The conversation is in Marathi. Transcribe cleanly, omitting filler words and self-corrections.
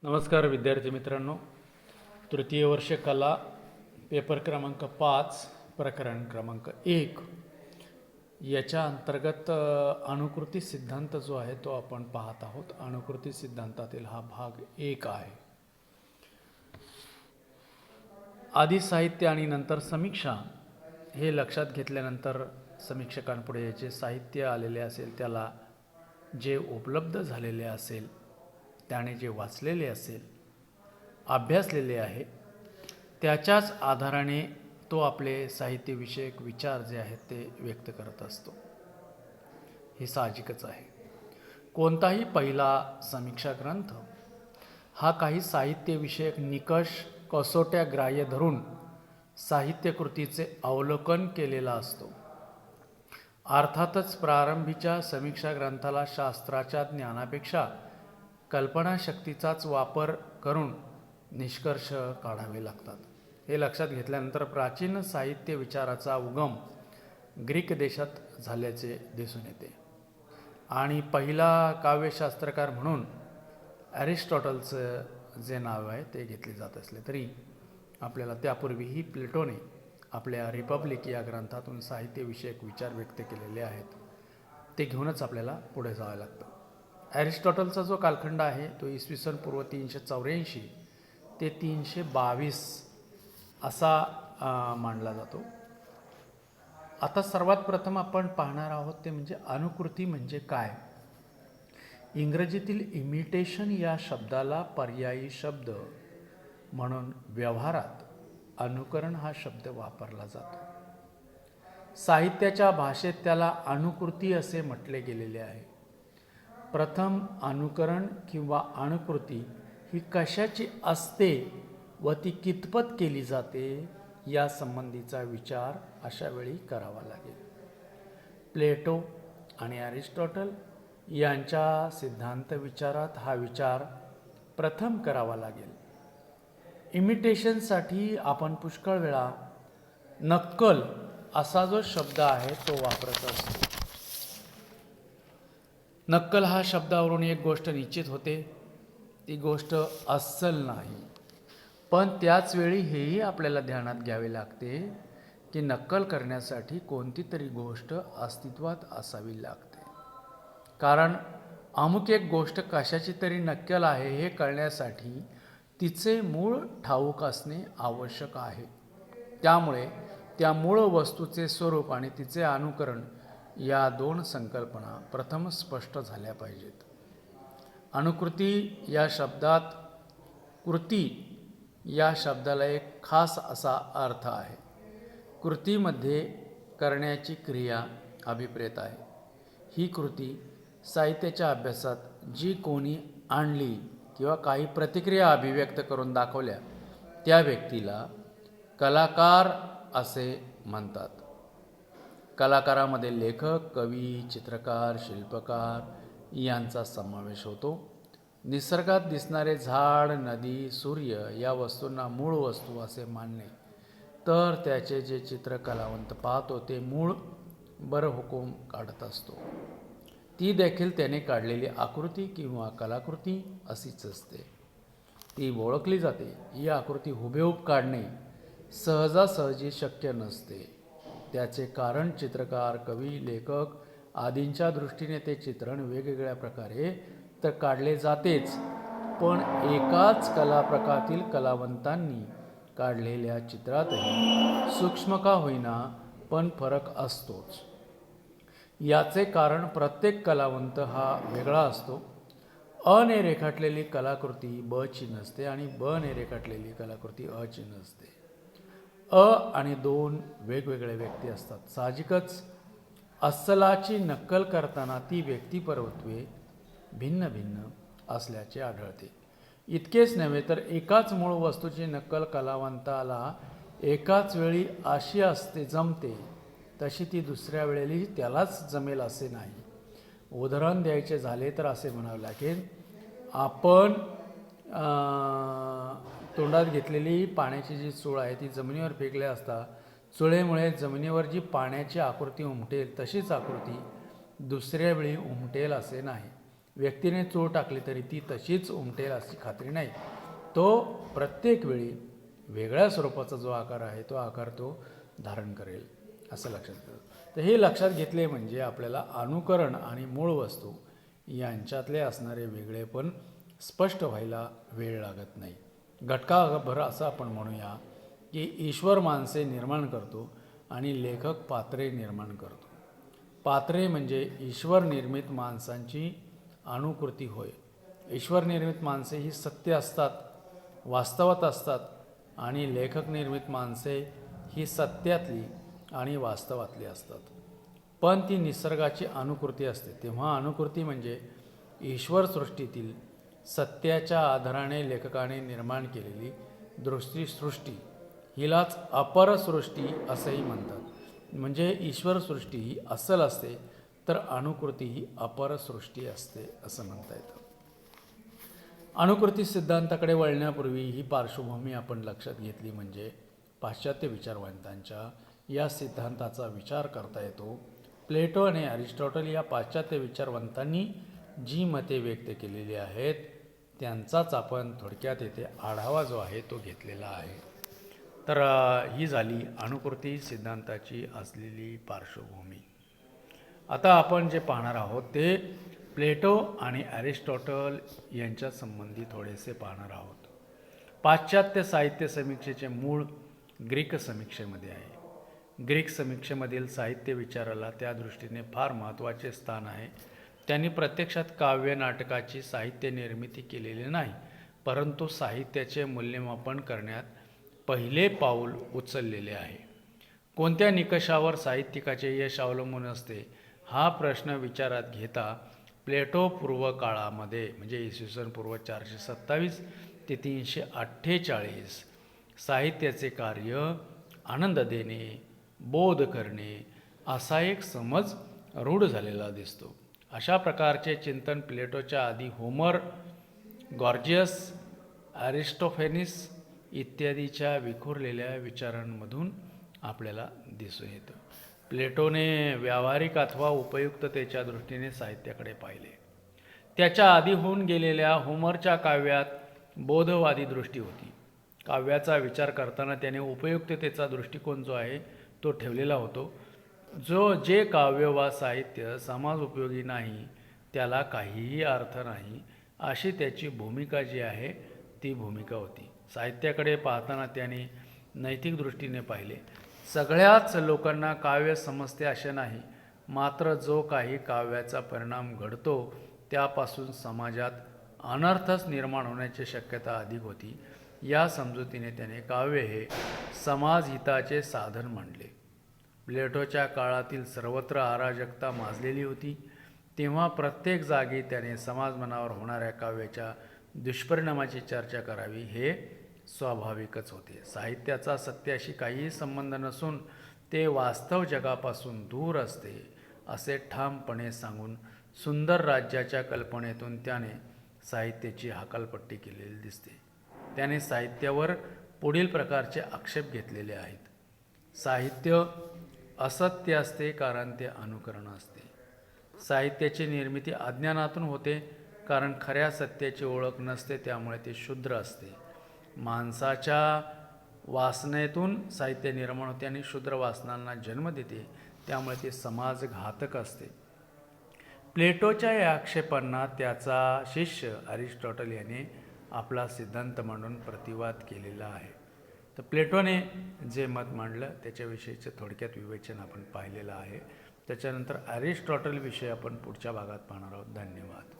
नमस्कार विद्यार्थी मित्रांनो, तृतीय वर्ष कला पेपर क्रमांक 5 प्रकरण क्रमांक 1 याच्या अंतर्गत अनुकृती सिद्धांत जो आहे तो आपण पाहत आहोत. अनुकृती सिद्धांतातील हा भाग 1 आहे. आधी साहित्य आणि नंतर समीक्षा हे लक्षात घेतल्यानंतर समीक्षकांपुढे जे साहित्य आलेले असेल त्याला जे उपलब्ध झालेले असेल, त्याने जे वाचलेले असेल, अभ्यासलेले आहे, त्याच्याच आधाराने तो आपले साहित्यविषयक विचार जे आहेत ते व्यक्त करत असतो. हे साहजिकच आहे. कोणताही पहिला समीक्षा ग्रंथ हा काही साहित्यविषयक निकष कसोट्या ग्राह्य धरून साहित्यकृतीचे अवलोकन केलेला असतो. अर्थातच प्रारंभीच्या समीक्षा ग्रंथाला शास्त्राच्या ज्ञानापेक्षा कल्पनाशक्तीचाच वापर करून निष्कर्ष काढावे लागतात. हे लक्षात घेतल्यानंतर प्राचीन साहित्य विचाराचा उगम ग्रीक देशात झाल्याचे दिसून येते आणि पहिला काव्यशास्त्रकार म्हणून ॲरिस्टॉटलचं जे नाव आहे ते घेतले जात असले तरी आपल्याला त्यापूर्वीही प्लेटोने आपल्या रिपब्लिक या ग्रंथातून साहित्यविषयक विचार व्यक्त केलेले आहेत. ते घेऊनच आपल्याला पुढे जावं लागतं. ॲरिस्टॉटलचा जो कालखंड आहे तो इसवी सन पूर्व 384 ते 322 असा मानला जातो. आता सर्वात प्रथम आपण पाहणार आहोत ते म्हणजे अनुकृती म्हणजे काय. इंग्रजीतील इमिटेशन या शब्दाला पर्यायी शब्द म्हणून व्यवहारात अनुकरण हा शब्द वापरला जातो. साहित्याच्या भाषेत त्याला अनुकृती असे म्हटले गेलेले आहे. प्रथम अनुकरण किंवा अनुकृती ही कशाची असते व ती कितपत केली जाते या संबंधीचा विचार अशा वेळी करावा लागेल. प्लेटो आणि ॲरिस्टॉटल यांच्या सिद्धांत विचारात हा विचार प्रथम करावा लागेल. इमिटेशनसाठी आपण पुष्कळ वेळा नक्कल असा जो शब्द आहे तो वापरत असतो. नक्कल हा शब्दावरून एक गोष्ट निश्चित होते, ती गोष्ट अस्सल नाही. पण त्याचवेळी हेही आपल्याला ध्यानात घ्यावे लागते की नक्कल करण्यासाठी कोणती तरी गोष्ट अस्तित्वात असावी लागते. कारण अमुक एक गोष्ट कशाची तरी नक्कल आहे हे कळण्यासाठी तिचे मूळ ठाऊक असणे आवश्यक आहे. त्यामुळे त्या मूळ वस्तूचे स्वरूप आणि तिचे अनुकरण या दोन संकल्पना प्रथम स्पष्ट झाल्या पाहिजेत. अनुकृती या शब्दात कृती या शब्दाला एक खास असा अर्थ आहे. कृतीमध्ये करण्याची क्रिया अभिप्रेत आहे. ही कृती साहित्याच्या अभ्यासात जी कोणी आणली किंवा काही प्रतिक्रिया अभिव्यक्त करून दाखवल्या त्या व्यक्तीला कलाकार असे म्हणतात. कलाकारामध्ये लेखक, कवी, चित्रकार, शिल्पकार यांचा समावेश होतो. निसर्गात दिसणारे झाड, नदी, सूर्य या वस्तूंना मूळ वस्तू असे मानणे तर त्याचे जे चित्र कलावंत पाहतो ते मूळ बरहुकूम काढत असतो. ती देखील त्याने काढलेली आकृती किंवा कलाकृती अशीच असते. ती ओळखली जाते. ही आकृती हुबेहूब काढणे सहजासहजी शक्य नसते. त्याचे कारण चित्रकार, कवी, लेखक आदींच्या दृष्टीने ते चित्रण वेगवेगळ्या प्रकारे तर काढले जातेच, पण एकाच कलाप्रकारातील कलावंतांनी काढलेल्या चित्रातही सूक्ष्म का होईना पण फरक असतोच. याचे कारण प्रत्येक कलावंत हा वेगळा असतो. अ ने रेखाटलेली कलाकृती ब ची नसते आणि ब ने रेखाटलेली कलाकृती अ ची नसते. अ आणि दोन वेगवेगळे व्यक्ती असतात. साहजिकच अस्सलाची नक्कल करताना ती व्यक्तिपरत्वे भिन्न भिन्न असल्याचे आढळते. इतकेच नव्हे तर एकाच मूळ वस्तूची नक्कल कलावंताला एकाच वेळी अशी असते जमते तशी ती दुसऱ्या वेळेलाही त्यालाच जमेल असे नाही. उदाहरण द्यायचे झाले तर असे म्हणावे लागेल, आपण तोंडात घेतलेली पाण्याची जी चूळ आहे ती जमिनीवर फेकले असता चुळेमुळे जमिनीवर जी पाण्याची आकृती उमटेल तशीच आकृती दुसऱ्या वेळी उमटेल असे नाही. व्यक्तीने चूळ टाकली तरी ती तशीच उमटेल अशी खात्री नाही. तो प्रत्येक वेळी वेगळ्या स्वरूपाचा जो आकार आहे तो आकार तो धारण करेल असं लक्षात घेतलं. तर हे लक्षात घेतले म्हणजे आपल्याला अनुकरण आणि मूळ वस्तू यांच्यातले असणारे वेगळेपण स्पष्ट व्हायला वेळ लागत नाही. घटकाभर असं आपण म्हणूया की ईश्वर माणसे निर्माण करतो आणि लेखक पात्रे निर्माण करतो. पात्रे म्हणजे ईश्वर निर्मित माणसांची अनुकृती होय. ईश्वर निर्मित माणसे ही सत्य असतात, वास्तवात असतात आणि लेखक निर्मित माणसे ही सत्यातली आणि वास्तवातली असतात. पण ती निसर्गाची अनुकृती असते. तेव्हा अनुकृती म्हणजे ईश्वर सृष्टीतील सत्याच्या आधाराने लेखकाने निर्माण केलेली सृष्टी हिलाच अपरसृष्टी असंही म्हणतात. म्हणजे ईश्वर सृष्टी ही अस्सल असते तर अनुकृती ही अपरसृष्टी असते असं म्हणता येतं. अनुकृती सिद्धांताकडे वळण्यापूर्वी ही पार्श्वभूमी आपण लक्षात घेतली म्हणजे पाश्चात्य विचारवंतांच्या या सिद्धांताचा विचार करता येतो. प्लेटो आणि अरिस्टॉटल या पाश्चात्य विचारवंतांनी जी मते व्यक्त केलेली आहेत त्यांचाच आपण थोडक्यात येथे आढावा जो आहे तो घेतलेला आहे. तर ही झाली अनुकृती सिद्धांताची असलेली पार्श्वभूमी. आता आपण जे पाहणार आहोत ते प्लेटो आणि अरिस्टॉटल यांच्या संबंधी थोडेसे पाहणार आहोत. पाश्चात्य साहित्य समीक्षेचे मूळ ग्रीक समीक्षेमध्ये आहे. ग्रीक समीक्षेमधील साहित्य विचाराला त्या दृष्टीने फार महत्त्वाचे स्थान आहे. त्यांनी प्रत्यक्षात काव्य नाटकाची साहित्य निर्मिती केलेली नाही, परंतु साहित्याचे मूल्यमापन करण्यात पहिले पाऊल उचललेले आहे. कोणत्या निकषावर साहित्यिकाचे यश अवलंबून असते हा प्रश्न विचारात घेता प्लेटो पूर्व काळामध्ये म्हणजे इसवी सन पूर्व 427 ते 348 साहित्याचे कार्य आनंद देणे, बोध करणे असा एक समज रूढ झालेला दिसतो. अशा प्रकारचे चिंतन प्लेटोच्या आधी होमर, गॉर्जियस, अरिस्टोफेनिस इत्यादीच्या विखुरलेल्या विचारांमधून आपल्याला दिसून येतं. प्लेटोने व्यावहारिक अथवा उपयुक्ततेच्या दृष्टीने साहित्याकडे पाहिले. त्याच्या आधी होऊन गेलेल्या होमरच्या काव्यात बोधवादी दृष्टी होती. काव्याचा विचार करताना त्याने उपयुक्ततेचा दृष्टिकोन जो आहे तो ठेवलेला होतो. जे काव्य वा साहित्य समाज उपयोगी नाही त्याला काहीही अर्थ नाही अशी त्याची भूमिका जी आहे ती भूमिका होती. साहित्याकडे पाहताना त्याने नैतिक दृष्टीने पाहिले. सगळ्याच लोकांना काव्य समजते असे नाही, मात्र जो काही काव्याचा परिणाम घडतो त्यापासून समाजात अनर्थच निर्माण होण्याची शक्यता अधिक होती. या समजुतीने त्याने काव्य हे समाजहिताचे साधन मानले. प्लेटोच्या काळातील सर्वत्र अराजकता माजलेली होती. तेव्हा प्रत्येक जागी त्याने समाजमनावर होणाऱ्या काव्याच्या दुष्परिणामाची चर्चा करावी हे स्वाभाविकच होते. साहित्याचा सत्याशी काहीही संबंध नसून ते वास्तव जगापासून दूर असते असे ठामपणे सांगून सुंदर राज्याच्या कल्पनेतून त्याने साहित्याची हकालपट्टी केलेली दिसते. त्याने साहित्यावर पुढील प्रकारचे आक्षेप घेतलेले आहेत. साहित्य असत्य असते कारण ते अनुकरण असते. साहित्याची निर्मिती अज्ञानातून होते कारण खऱ्या सत्याची ओळख नसते, त्यामुळे ते क्षुद्र असते. माणसाच्या वासनेतून साहित्य निर्माण होते आणि क्षुद्र वासनांना जन्म देते, त्यामुळे ते समाजघातक असते. प्लेटोच्या या आक्षेपांना त्याचा शिष्य अरिस्टॉटल याने आपला सिद्धांत मांडून प्रतिवाद केलेला आहे. तर प्लेटोने जे मत मांडलं त्याच्याविषयीचं थोडक्यात विवेचन आपण पाहिलेलं आहे. त्याच्यानंतर अरिस्टॉटलविषयी आपण पुढच्या भागात पाहणार आहोत. धन्यवाद.